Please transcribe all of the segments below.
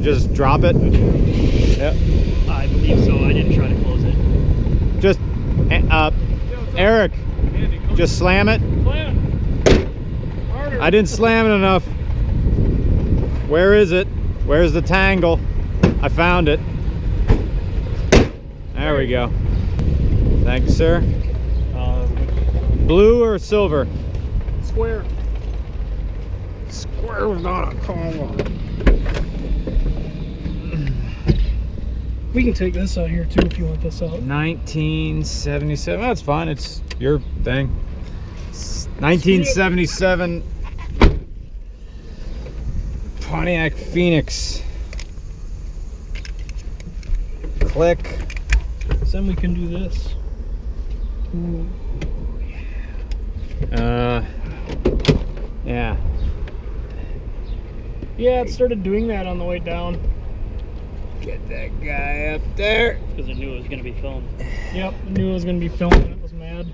just drop it? Yep. I believe so. I didn't try to close it. Just, Eric, just slam it. Slam it. Harder. I didn't slam it enough. Where is it? Where's the tangle? I found it. There we go. Thank you, sir. Blue or silver? Square. Square was not a color. We can take this out here too if you want this out. 1977. That's fine. It's your thing. 1977 Pontiac Phoenix. Click. So then we can do this. Ooh. Yeah. Yeah, it started doing that on the way down. Get that guy up there. Because it knew it was going to be filmed. Yep, it knew it was going to be filmed and it was mad.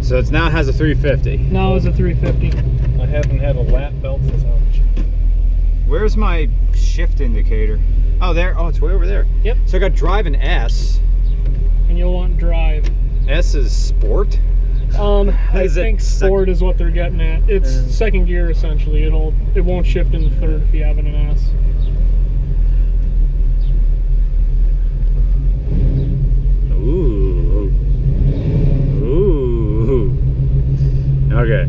So it now has a 350. Now it's a 350. I haven't had a lap belt since I was. Where's my shift indicator? Oh, there. Oh, it's way over there. Yep. So I got drive and S. And you'll want drive. S is sport. I think sport is what they're getting at. It's second gear essentially. It won't shift in the third if you have it in S. Ooh. Ooh. Okay.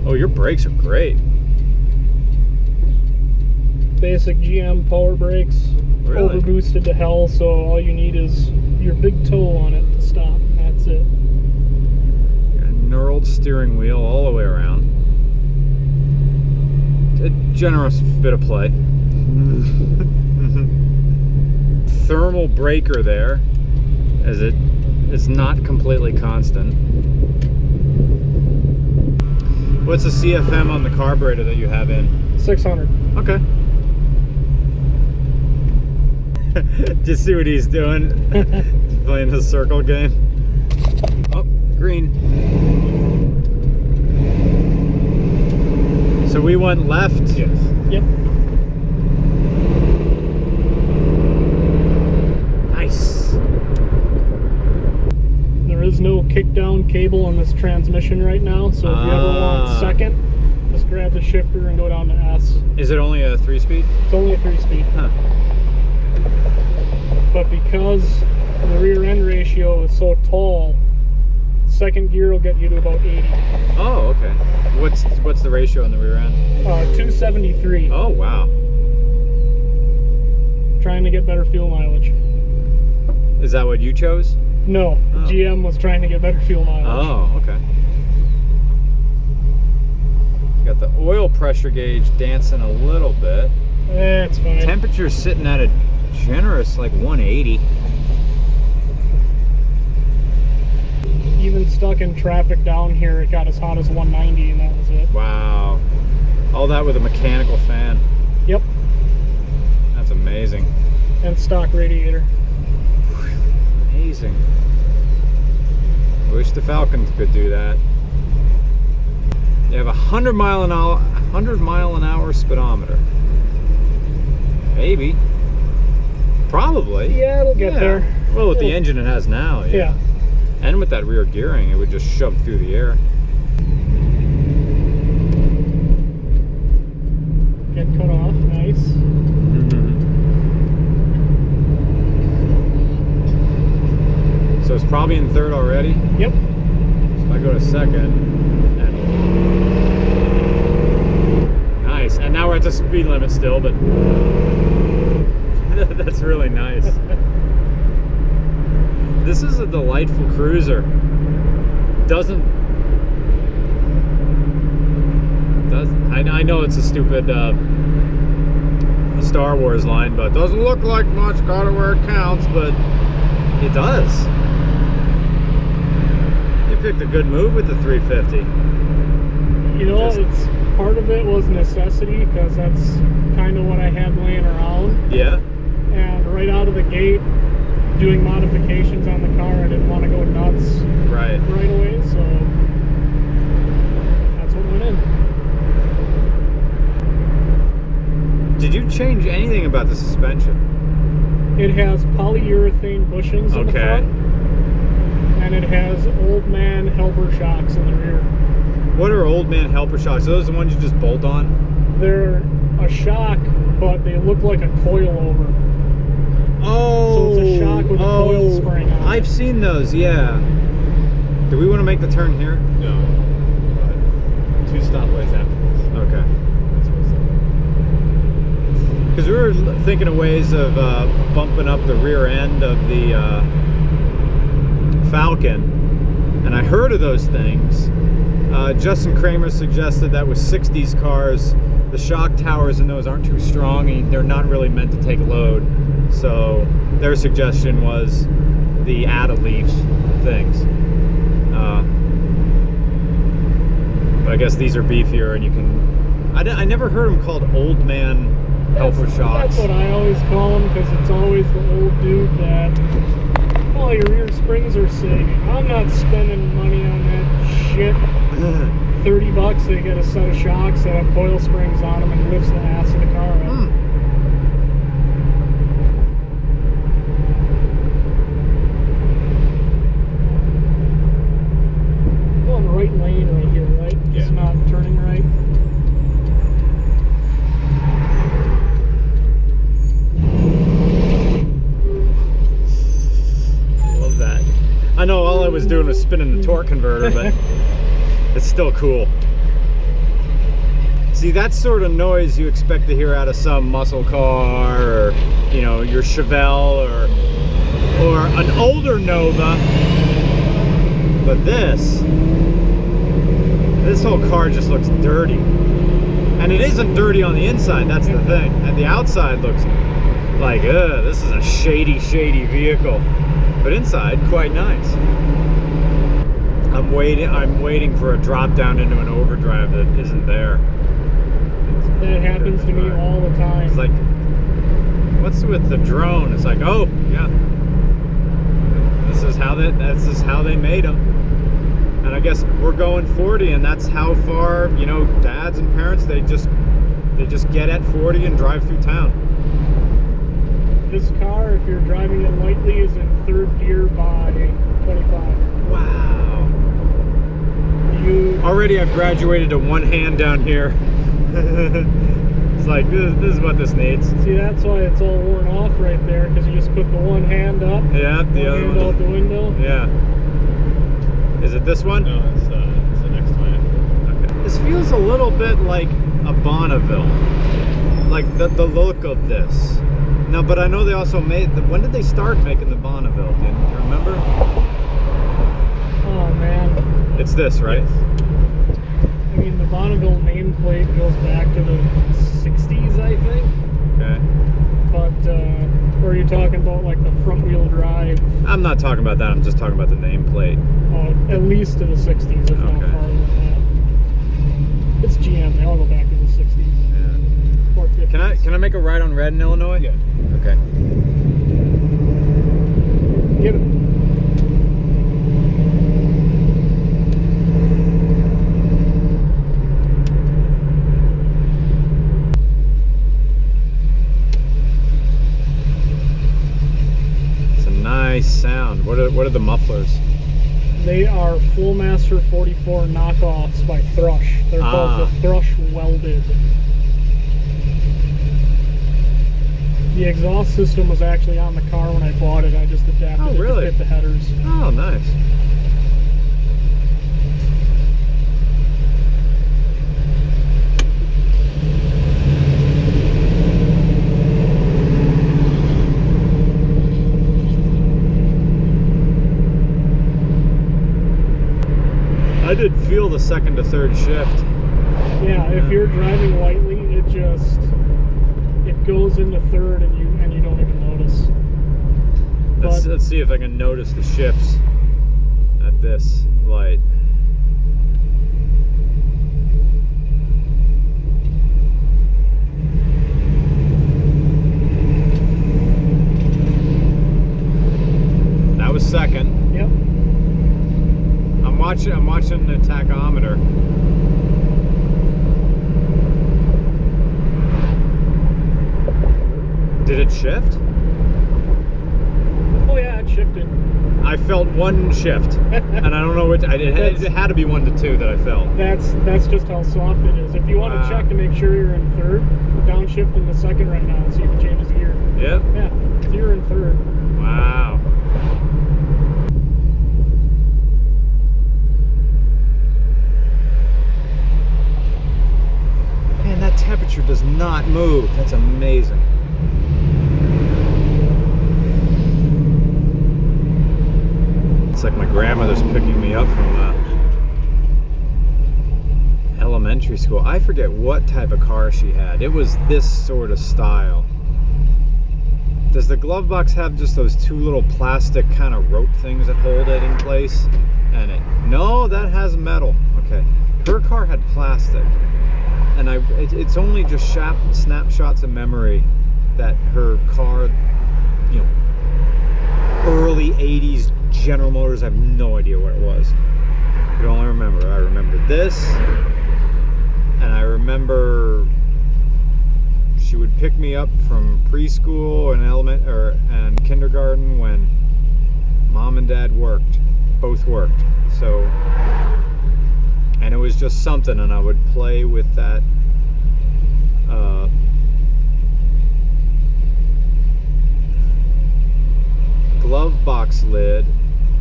Oh, your brakes are great. Basic GM power brakes. Really? Over boosted to hell, so all you need is your big toe on it to stop. That's it. Got a knurled steering wheel all the way around. A generous bit of play. Thermal breaker there, as it's not completely constant. What's the CFM on the carburetor that you have in? 600. Okay. Just see what he's doing. Playing the circle game. Oh, green. So we went left. Yes. Yep. Nice. There is no kick down cable on this transmission right now, so if you ever want second, just grab the shifter and go down to S. Is it only a 3-speed? It's only a 3-speed. Huh. But because the rear end ratio is so tall, second gear will get you to about 80. Oh, okay. What's the ratio on the rear end? 273. Oh, wow. Trying to get better fuel mileage. Is that what you chose? No, Oh. GM was trying to get better fuel mileage. Oh, okay. Got the oil pressure gauge dancing a little bit. It's fine. Temperature's sitting at a generous like 180. Even stuck in traffic down here, it got as hot as 190 and that was it. Wow. All that with a mechanical fan. Yep. That's amazing. And stock radiator. Amazing. I wish the Falcon could do that. You have a 100 mile an hour speedometer. Maybe. Probably. Yeah, it'll get there. Well, with the engine it has now, Yeah. And with that rear gearing, it would just shove through the air. Get cut off, nice. So it's probably in third already. Yep. So if I go to second, and nice. And now we're at the speed limit still, but that's really nice. This is a delightful cruiser. I know it's a stupid Star Wars line, but doesn't look like much. Got it where it counts, but it does. You picked a good move with the 350. You know, it's part of it was necessity because that's kind of what I had laying around. Yeah. And right out of the gate, doing modifications on the car, I didn't want to go nuts Right away, so that's what went change anything about the suspension? It has polyurethane bushings in the front, and it has old man helper shocks in the rear. What are old man helper shocks? Are those the ones you just bolt on? They're a shock, but they look like a coilover. Oh, so it's a shock with a coil spring on it. I've seen those, yeah. Do we want to make the turn here? No. But 2 stoplights after this. Okay. That's what's up. Because we were thinking of ways of bumping up the rear end of the Falcon, and I heard of those things. Justin Kramer suggested that with 60s cars, the shock towers in those aren't too strong and they're not really meant to take a load. So their suggestion was the add-a-leaf things. But I guess these are beefier and you can... I never heard them called old man helper shocks. That's what I always call them, because it's always the old dude that, oh, your rear springs are sagging. I'm not spending money on that shit. $30, they get a set of shocks that have coil springs on them and lifts the ass of the car up. Well, in the right lane right here, right? Yeah. It's not turning right. Love that. I know all I was doing was spinning the torque converter, but it's still cool. See, that sort of noise you expect to hear out of some muscle car, or you know, your Chevelle, or an older Nova. But this whole car just looks dirty, and it isn't dirty on the inside. That's the thing. And the outside looks like, this is a shady vehicle. But inside, quite nice. I'm waiting for a drop down into an overdrive that isn't there. That happens to me all the time. It's like, what's with the drone? It's like, oh yeah, this is how they made them. And I guess we're going 40, and that's how far, you know, dads and parents, they just get at 40 and drive through town. This car, if you're driving it lightly, is in 3rd gear by 25. Wow. Already I've graduated to one hand down here. It's like, this is what this needs. See, that's why it's all worn off right there, because you just put the one hand up, yeah, the other hand one out the window. Yeah. Is it this one? No, it's the next one. Okay. This feels a little bit like a Bonneville. Like the look of this. No, but I know they also made when did they start making the Bonneville? Do you remember? Oh man. It's this, right? Yes. I mean, the Bonneville nameplate goes back to the 60s, I think. Okay. But, or are you talking about like the front wheel drive? I'm not talking about that, I'm just talking about the nameplate. Oh, at least to the 60s, if not Okay. farther than that. It's GM, they all go back to the 60s. Yeah. Or 50s. Can I make a ride on red in Illinois? Yeah. Okay. Get it. Nice sound. What are the mufflers? They are Flowmaster 44 knockoffs by Thrush. They're called the Thrush Welded. The exhaust system was actually on the car when I bought it. I just adapted it to fit the headers. Oh, nice. I did feel the 2nd to 3rd shift. Yeah, if you're driving lightly, it goes into 3rd and you don't even notice. Let's see if I can notice the shifts at this light. That was 2nd. Yep. I'm watching the tachometer. shift? Oh yeah, it shifted. I felt one shift, and I don't know which. It had to be 1 to 2 that I felt. That's just how soft it is. If you want to check to make sure you're in third, downshift into second right now and see if it changes gear. Yep. Yeah, so you're in third. Wow. Man, that temperature does not move. That's amazing. It's like my grandmother's picking me up from elementary school. I forget what type of car she had. It was this sort of style. Does the glove box have just those two little plastic kind of rope things that hold it in place? And no, that has metal. Okay. Her car had plastic. And it's only just snapshots of memory that her car, you know, early 80s General Motors, I have no idea what it was. I can only remember. I remember this, and I remember she would pick me up from preschool and kindergarten when Mom and Dad worked, both worked. So, and it was just something, and I would play with that glove box lid,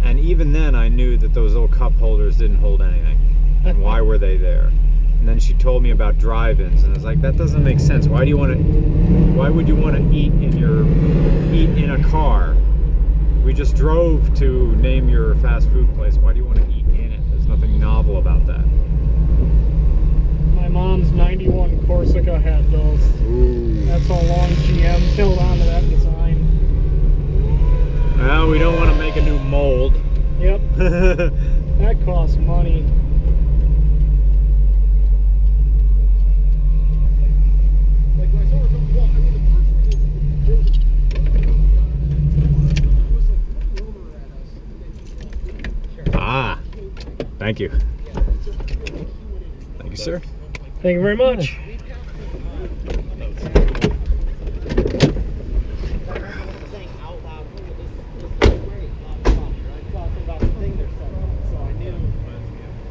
and even then I knew that those little cup holders didn't hold anything, and why were they there? And then she told me about drive-ins, and I was like, that doesn't make sense. Why would you want to eat in a car? We just drove to name your fast food place. Why do you want to eat in it? There's nothing novel about that. My mom's 91 Corsica had those. Ooh. That's how long GM held on to that design. Well, we don't want to make a new mold. Yep. That costs money. Like when I saw her come, well, I mean, the first thing there was like looking over at us, and then Ah, thank you. Thank you, sir. Thank you very much.